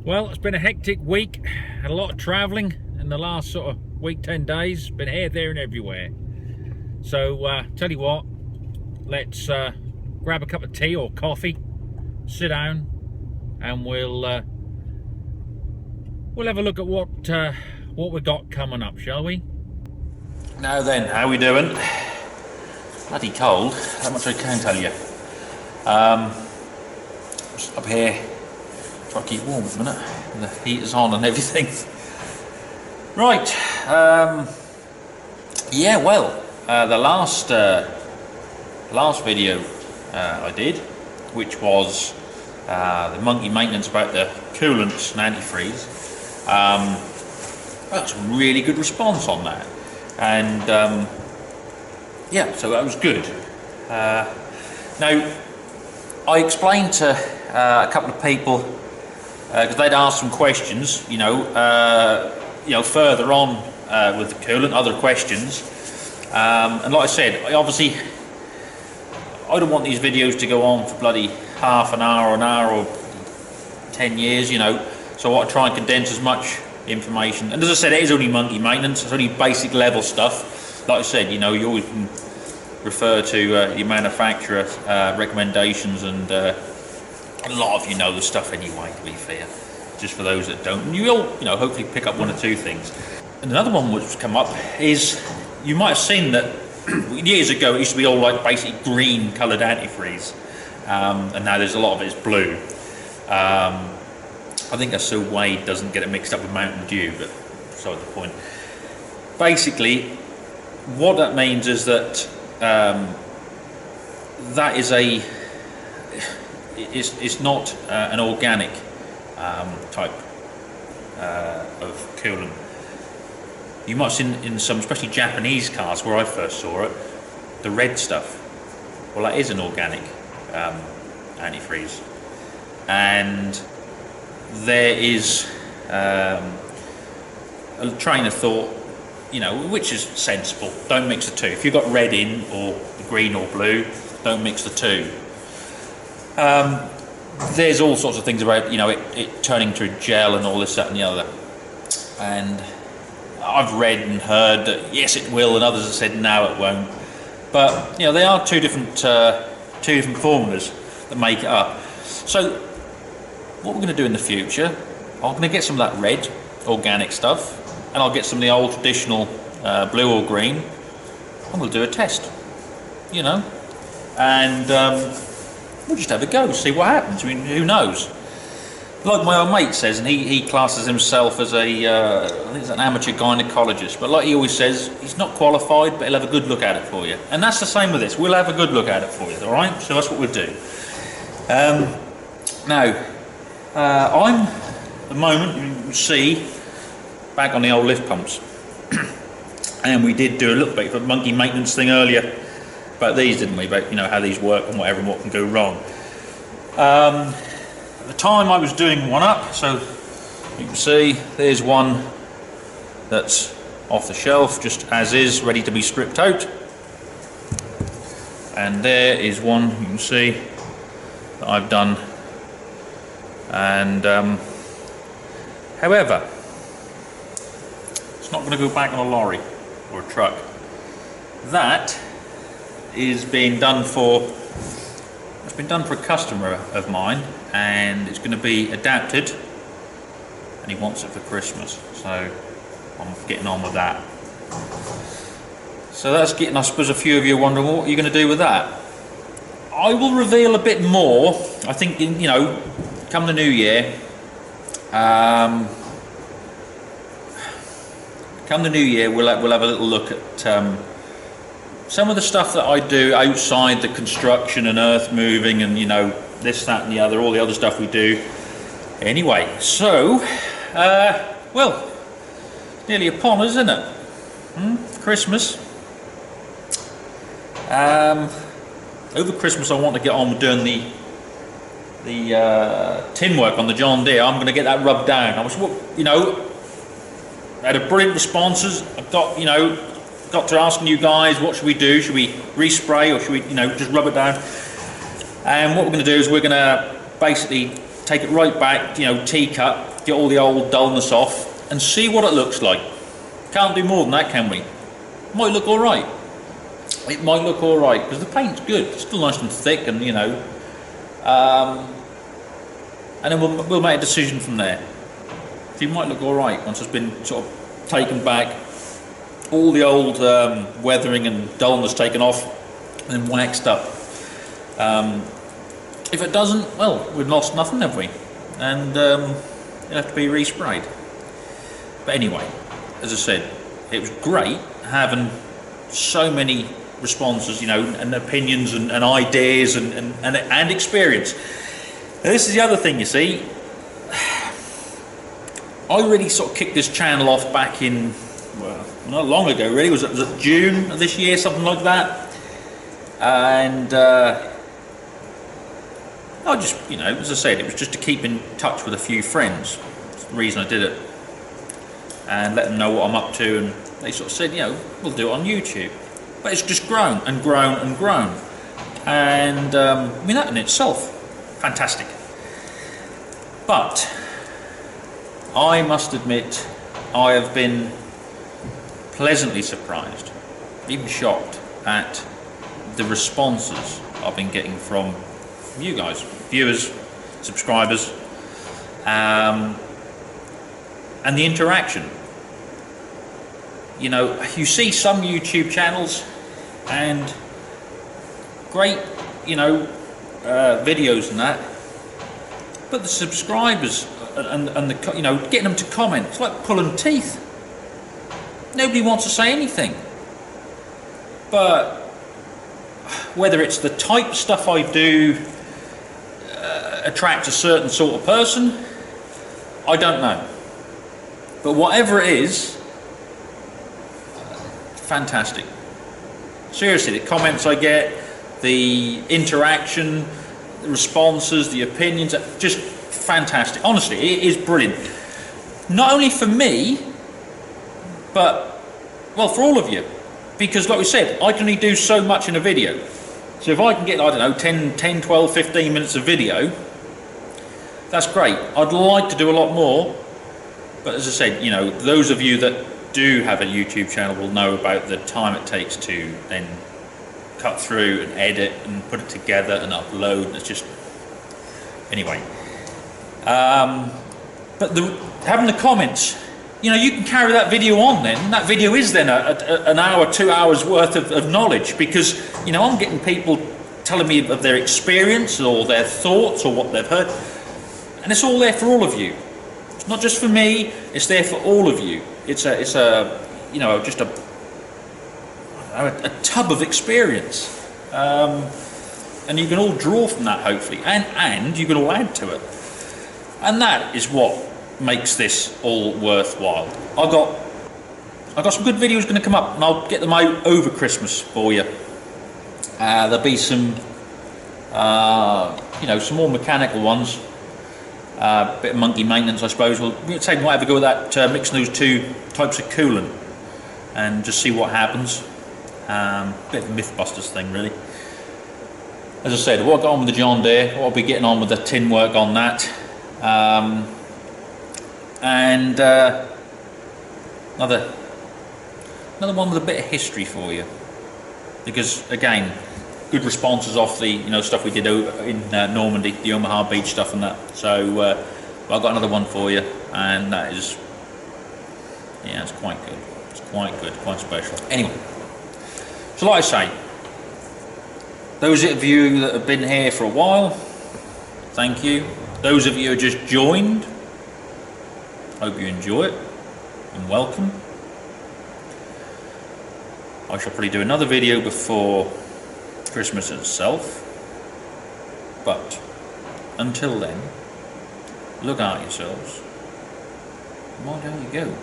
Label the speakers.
Speaker 1: Well, it's been a hectic week. Had a lot of travelling in the last sort of week, 10 days. Been here, there and everywhere. So, tell you what, let's grab a cup of tea or coffee, sit down, and we'll have a look at what we got coming up, shall we? Now then, how we doing? Bloody cold, that much I can tell you. Just up here, try to keep warm at the minute, and the heater's on and everything. Right, yeah, well, the last video I did, which was the monkey maintenance about the coolants and antifreeze, got some really good response on that, and yeah, so that was good. Now, I explained to a couple of people because they'd asked some questions, you know, further on with the coolant, other questions, and like I said, obviously, I don't want these videos to go on for bloody half an hour, or 10 years, you know. So I try and condense as much information. And as I said, it is only monkey maintenance. It's only basic level stuff. Like I said, you know, you always can refer to your manufacturer recommendations, and a lot of you know the stuff anyway, to be fair. Just for those that don't, and you will, you know, hopefully pick up one or two things. And another one which has come up is, you might have seen that years ago it used to be all like basically green coloured antifreeze, and now there's a lot of it is blue. I think that's so Wade doesn't get it mixed up with Mountain Dew, but beside the point. Basically, what that means is that that is it's not an organic type of coolant. You might have seen in some, especially Japanese cars where I first saw it, the red stuff. Well, that is an organic antifreeze, and there is a train of thought, you know, which is sensible. Don't mix the two. If you've got red in, or green or blue, don't mix the two. There's all sorts of things about, you know, it turning to gel and all this, that and the other. And I've read and heard that yes it will, and others have said no it won't. But, you know, they are two different formulas that make it up. So what we're going to do in the future, I'm going to get some of that red organic stuff, and I'll get some of the old traditional blue or green, and we'll do a test, you know, and we'll just have a go, see what happens. I mean, who knows? Like my old mate says, and he classes himself as I think he's an amateur gynecologist, but like he always says, he's not qualified, but he'll have a good look at it for you. And that's the same with this, we'll have a good look at it for you, alright? So that's what we'll do. Now, I'm, at the moment, you can see, back on the old lift pumps. And we did do a little bit of a monkey maintenance thing earlier about these, didn't we? About, you know, how these work and whatever and what can go wrong. At the time I was doing one up, so you can see there's one that's off the shelf, just as is, ready to be stripped out. And there is one, you can see, that I've done. And however, it's not going to go back on a lorry or a truck. That is being done for, it's been done for a customer of mine, and it's going to be adapted, and he wants it for Christmas, so I'm getting on with that. So that's getting, I suppose a few of you are wondering, what are you going to do with that? I will reveal a bit more, I think, you know, come the new year. Come the new year, we'll have a little look at some of the stuff that I do outside the construction and earth moving, and, you know, this, that and the other, all the other stuff we do. Anyway, so, well, it's nearly upon us, isn't it? Christmas. Over Christmas I want to get on with doing the tin work on the John Deere. I'm going to get that rubbed down. I was, you know, had a brilliant responses. I've got, you know, got to asking you guys, what should we do? Should we respray, or should we, you know, just rub it down? And what we're going to do is we're going to basically take it right back, you know, T-cut, get all the old dullness off, and see what it looks like. Can't do more than that, can we? Might look all right. It might look all right because the paint's good. It's still nice and thick, and you know. And then we'll make a decision from there. It might look all right once it's been sort of taken back, all the old weathering and dullness taken off, and then waxed up. If it doesn't, well, we've lost nothing, have we? And it'll have to be resprayed. But anyway, as I said, it was great having so many responses, you know, and opinions and ideas and experience. Now, this is the other thing, you see. I really sort of kicked this channel off back in, well, not long ago really. Was it June of this year, something like that? And I just, you know, as I said, it was just to keep in touch with a few friends. That's the reason I did it. And let them know what I'm up to, and they sort of said, you know, we'll do it on YouTube. But it's just grown and grown and grown. And I mean, that in itself, fantastic. But I must admit, I have been pleasantly surprised, even shocked at the responses I've been getting from you guys, viewers, subscribers, and the interaction. You know, you see some YouTube channels and great, you know, videos and that, but the subscribers and the, you know, getting them to comment, it's like pulling teeth. Nobody wants to say anything. But whether it's the type of stuff I do attracts a certain sort of person, I don't know. But whatever it is, fantastic. Seriously, the comments I get, the interaction, the responses, the opinions, just fantastic. Honestly, it is brilliant. Not only for me, but, well, for all of you. Because like we said, I can only do so much in a video. So if I can get, I don't know, 10, 12, 15 minutes of video, that's great. I'd like to do a lot more. But as I said, you know, those of you that do have a YouTube channel will know about the time it takes to then cut through and edit and put it together and upload. It's just, anyway. But having the comments, you know, you can carry that video on then. That video is then an hour, 2 hours worth of knowledge, because, you know, I'm getting people telling me of their experience or their thoughts or what they've heard. And it's all there for all of you. It's not just for me, it's there for all of you. It's a you know, just a tub of experience. And you can all draw from that, hopefully, and you can all add to it. And that is what makes this all worthwhile. I've got some good videos going to come up, and I'll get them out over Christmas for you. There'll be some, you know, some more mechanical ones. Bit of monkey maintenance, I suppose. We'll say we might have a go with that, mixing those two types of coolant, and just see what happens. Bit of a Mythbusters thing, really. As I said, what I got on with the John Deere, what I'll be getting on with the tin work on that. And another one with a bit of history for you, because again, good responses off the, you know, stuff we did in Normandy, the Omaha Beach stuff and that. So I've got another one for you, and that is, yeah, it's quite good. It's quite good, quite special. Anyway, so like I say, those of you that have been here for a while, thank you. Those of you who just joined, hope you enjoy it, and welcome. I shall probably do another video before Christmas itself, but until then, look out yourselves. Why don't you go?